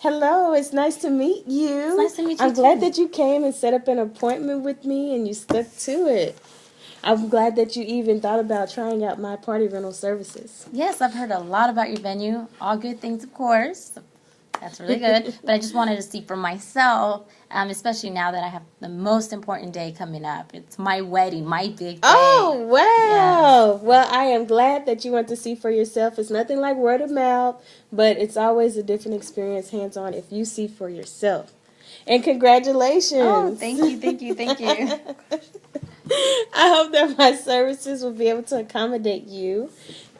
Hello, it's nice to meet you. It's nice to meet you I'm glad too. that you came and set up an appointment with me and you stuck to it. I'm glad that you even thought about trying out my party rental services. Yes, I've heard a lot about your venue. All good things, of course. That's really good. But I just wanted to see for myself, especially now that I have the most important day coming up. It's my wedding, my big day. Oh, wow. Yes. Well, I am glad that you went to see for yourself. It's nothing like word of mouth, but it's always a different experience hands on if you see for yourself. And congratulations. Oh, thank you, thank you, thank you. I hope that my services will be able to accommodate you.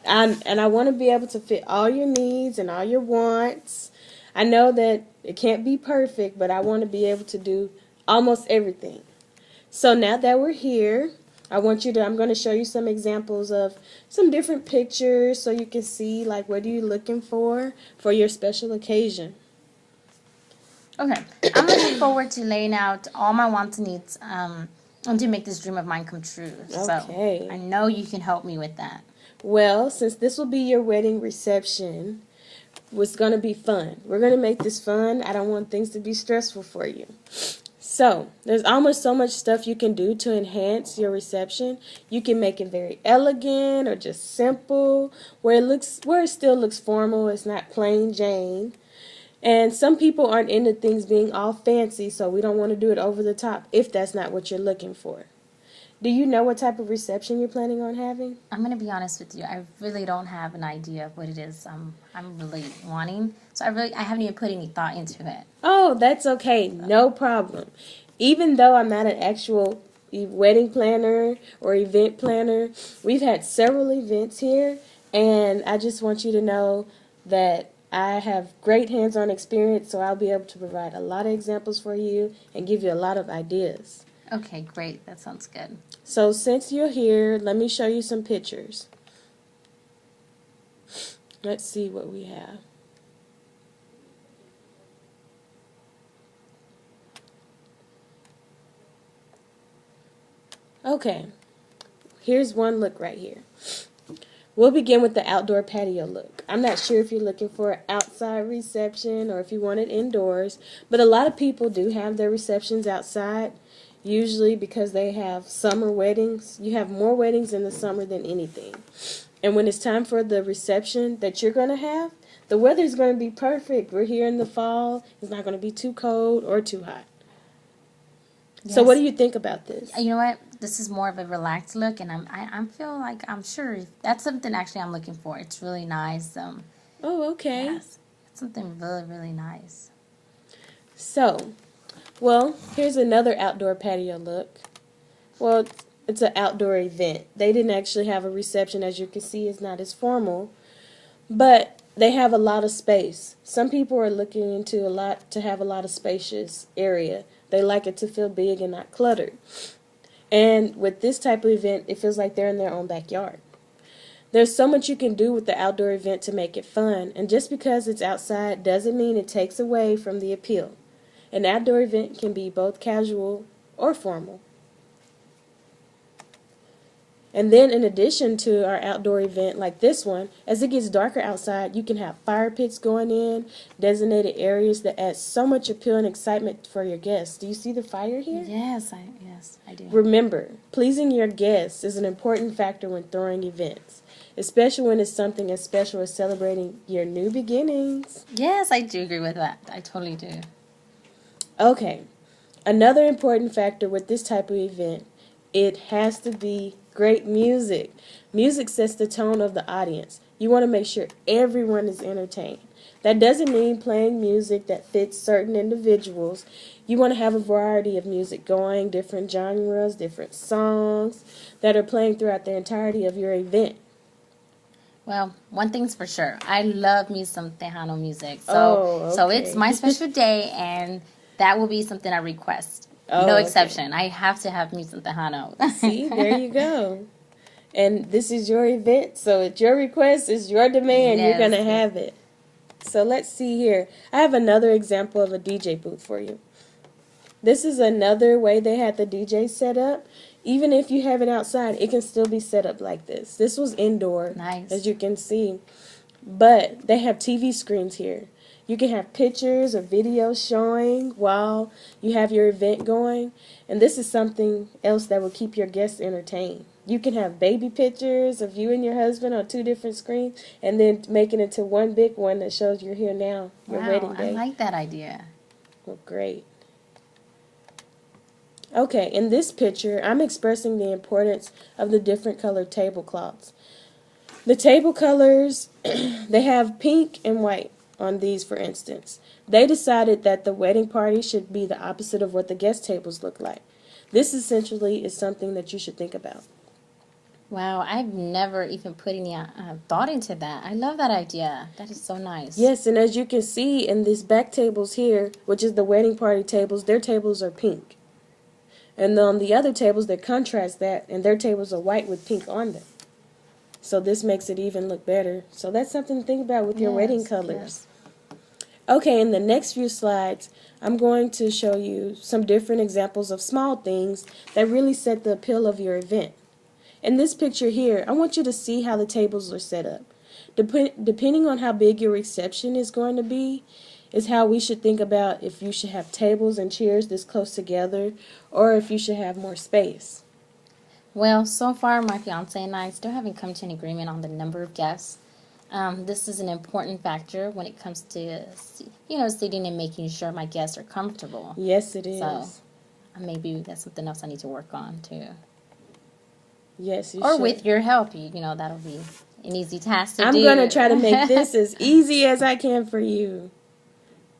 And I want to be able to fit all your needs and all your wants. I know that it can't be perfect, but I want to be able to do almost everything. So now that we're here, I'm going to show you some examples of some different pictures so you can see like what are you looking for your special occasion. Okay, I'm looking forward to laying out all my wants and needs and to make this dream of mine come true. Okay. So I know you can help me with that. Well, since this will be your wedding reception, it's going to be fun. We're going to make this fun. I don't want things to be stressful for you. So, there's almost so much stuff you can do to enhance your reception. You can make it very elegant or just simple, where it still looks formal. It's not plain Jane. And some people aren't into things being all fancy, so we don't want to do it over the top if that's not what you're looking for. Do you know what type of reception you're planning on having? I'm going to be honest with you. I really don't have an idea of what it is I'm really wanting. So I haven't even put any thought into it. Oh, that's okay. No problem. Even though I'm not an actual wedding planner or event planner, we've had several events here, and I just want you to know that I have great hands-on experience, so I'll be able to provide a lot of examples for you and give you a lot of ideas. Okay, great. That sounds good. So since you're here, let me show you some pictures. Let's see what we have. Okay, here's one look right here. We'll begin with the outdoor patio look. I'm not sure if you're looking for an outside reception or if you want it indoors, but a lot of people do have their receptions outside, usually because they have summer weddings. You have more weddings in the summer than anything. And when it's time for the reception that you're going to have, the weather's going to be perfect. We're here in the fall. It's not going to be too cold or too hot. Yes. So what do you think about this? You know what? This is more of a relaxed look, and I feel like I'm sure that's something actually I'm looking for. It's really nice. Oh, okay. Yes, it's something really, really nice. So, well, here's another outdoor patio look. Well, it's an outdoor event. They didn't actually have a reception. As you can see, it's not as formal, but they have a lot of space. Some people are looking to have a lot of spacious area. They like it to feel big and not cluttered. And with this type of event, it feels like they're in their own backyard. There's so much you can do with the outdoor event to make it fun, and just because it's outside doesn't mean it takes away from the appeal. An outdoor event can be both casual or formal. And then in addition to our outdoor event like this one, as it gets darker outside, you can have fire pits going in, designated areas that add so much appeal and excitement for your guests. Do you see the fire here? Yes, I do. Remember, pleasing your guests is an important factor when throwing events, especially when it's something as special as celebrating your new beginnings. Yes, I do agree with that. I totally do. Okay, another important factor with this type of event, it has to be great music. Music sets the tone of the audience. You want to make sure everyone is entertained. That doesn't mean playing music that fits certain individuals. You want to have a variety of music going, different genres, different songs that are playing throughout the entirety of your event. Well, one thing's for sure. I love me some Tejano music. So it's my special day, and that will be something I request. No exception. Okay. I have to have me some Tejano. See, there you go. And this is your event, so it's your request, it's your demand, yes. You're going to have it. So let's see here. I have another example of a DJ booth for you. This is another way they had the DJ set up. Even if you have it outside, it can still be set up like this. This was indoor, nice. As you can see. But they have TV screens here. You can have pictures or videos showing while you have your event going. And this is something else that will keep your guests entertained. You can have baby pictures of you and your husband on 2 different screens and then make it into one big one that shows you're here now, your wedding day. I like that idea. Well, great. Okay, in this picture, I'm expressing the importance of the different colored tablecloths. The table colors, they have pink and white on these, for instance. They decided that the wedding party should be the opposite of what the guest tables look like. This essentially is something that you should think about. Wow, I've never even put any thought into that. I love that idea. That is so nice. Yes, and as you can see in these back tables here, which is the wedding party tables, their tables are pink. And on the other tables, they contrast that, and their tables are white with pink on them. So this makes it even look better. So that's something to think about with your wedding colors. Yes. Okay, in the next few slides, I'm going to show you some different examples of small things that really set the appeal of your event. In this picture here, I want you to see how the tables are set up. Depending on how big your reception is going to be, is how we should think about if you should have tables and chairs this close together or if you should have more space. Well, so far my fiance and I still haven't come to an agreement on the number of guests. This is an important factor when it comes to, sitting and making sure my guests are comfortable. Yes, it is. So maybe that's something else I need to work on too. Yes, you or should. With your help, that'll be an easy task to do. I'm going to try to make this as easy as I can for you.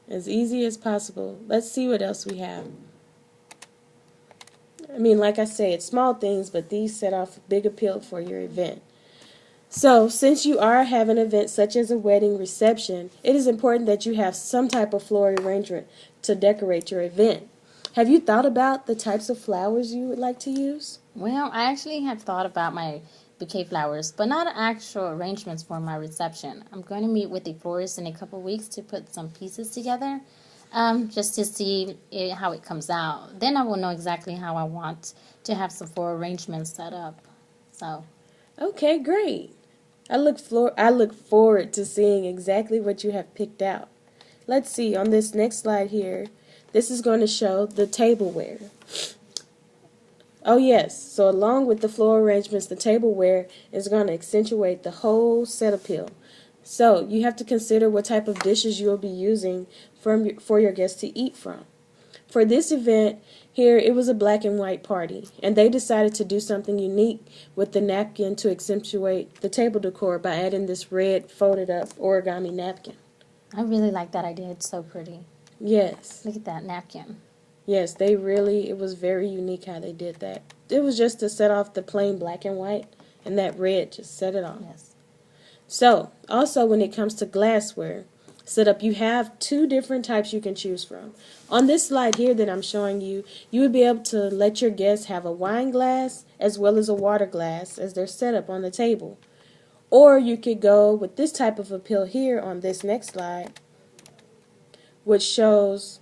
As easy as possible. Let's see what else we have. I mean, like I say, it's small things, but these set off a big appeal for your event. So, since you are having an event such as a wedding reception, it is important that you have some type of floral arrangement to decorate your event. Have you thought about the types of flowers you would like to use? Well, I actually have thought about my bouquet flowers, but not actual arrangements for my reception. I'm going to meet with a florist in a couple weeks to put some pieces together. Just to see how it comes out. Then I will know exactly how I want to have some floral arrangements set up. So, okay, great. I look forward to seeing exactly what you have picked out. Let's see, on this next slide here, this is going to show the tableware. Oh yes, so along with the floral arrangements, the tableware is going to accentuate the whole set appeal. So you have to consider what type of dishes you will be using for your guests to eat from. For this event here, it was a black and white party, and they decided to do something unique with the napkin to accentuate the table decor by adding this red folded up origami napkin. I really like that idea. It's so pretty. Yes. Look at that napkin. Yes, it was very unique how they did that. It was just to set off the plain black and white, and that red just set it off. Yes. So, also when it comes to glassware setup, you have 2 different types you can choose from. On this slide here that I'm showing you, you would be able to let your guests have a wine glass as well as a water glass as they're set up on the table. Or you could go with this type of appeal here on this next slide, which shows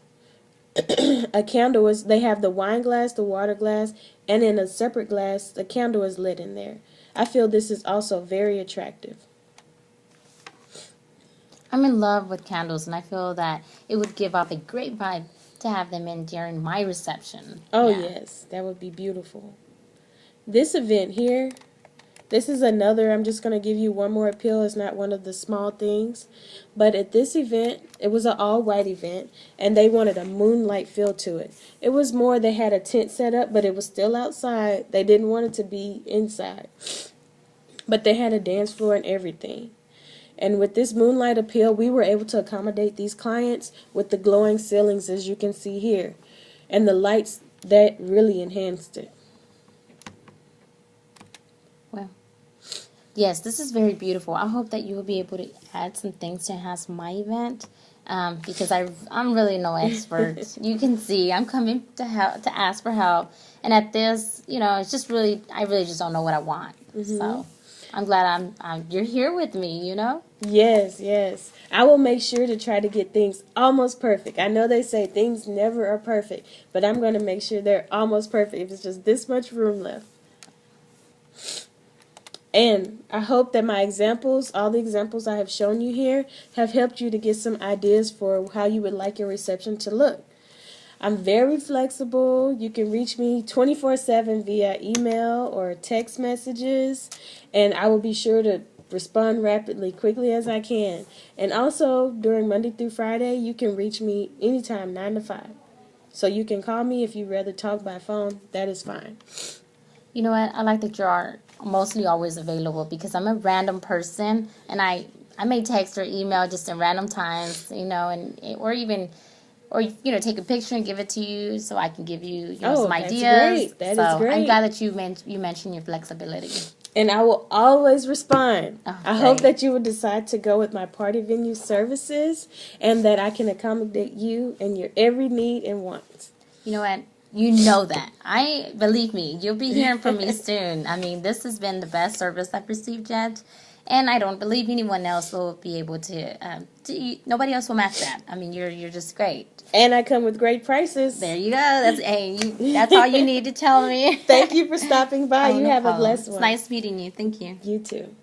a candle. They have the wine glass, the water glass, and in a separate glass, the candle is lit in there. I feel this is also very attractive. I'm in love with candles, and I feel that it would give off a great vibe to have them in during my reception. Oh, yeah. Yes, that would be beautiful. This event here, this is another, I'm just going to give you one more appeal. It's not one of the small things. But at this event, it was an all-white event, and they wanted a moonlight feel to it. It was more, they had a tent set up, but it was still outside. They didn't want it to be inside. But they had a dance floor and everything. And with this moonlight appeal, we were able to accommodate these clients with the glowing ceilings, as you can see here, and the lights that really enhanced it. Well, yes, this is very beautiful. I hope that you will be able to add some things to enhance my event, because I'm really no expert. You can see I'm coming to ask for help, and at this, it's just I really just don't know what I want. Mm-hmm. So I'm glad you're here with me, Yes, yes. I will make sure to try to get things almost perfect. I know they say things never are perfect, but I'm going to make sure they're almost perfect if it's just this much room left. And I hope that my examples, all the examples I have shown you here, have helped you to get some ideas for how you would like your reception to look. I'm very flexible. You can reach me 24/7 via email or text messages, and I will be sure to respond rapidly, quickly as I can. And also, during Monday through Friday, you can reach me anytime, 9 to 5. So you can call me if you'd rather talk by phone. That is fine. You know what? I like that you are mostly always available because I'm a random person, and I may text or email just in random times, or take a picture and give it to you so I can give you, some ideas. Great. That is great. I'm glad that you mentioned your flexibility. And I will always respond. Oh, I hope that you will decide to go with my party venue services and that I can accommodate you and your every need and want. You know what? You know that. Believe me, you'll be hearing from me soon. I mean, this has been the best service I've received yet. And I don't believe anyone else will be able to nobody else will match that. I mean, you're just great. And I come with great prices. There you go. That's all you need to tell me. Thank you for stopping by. You have a blessed one. It's nice meeting you. Thank you. You too.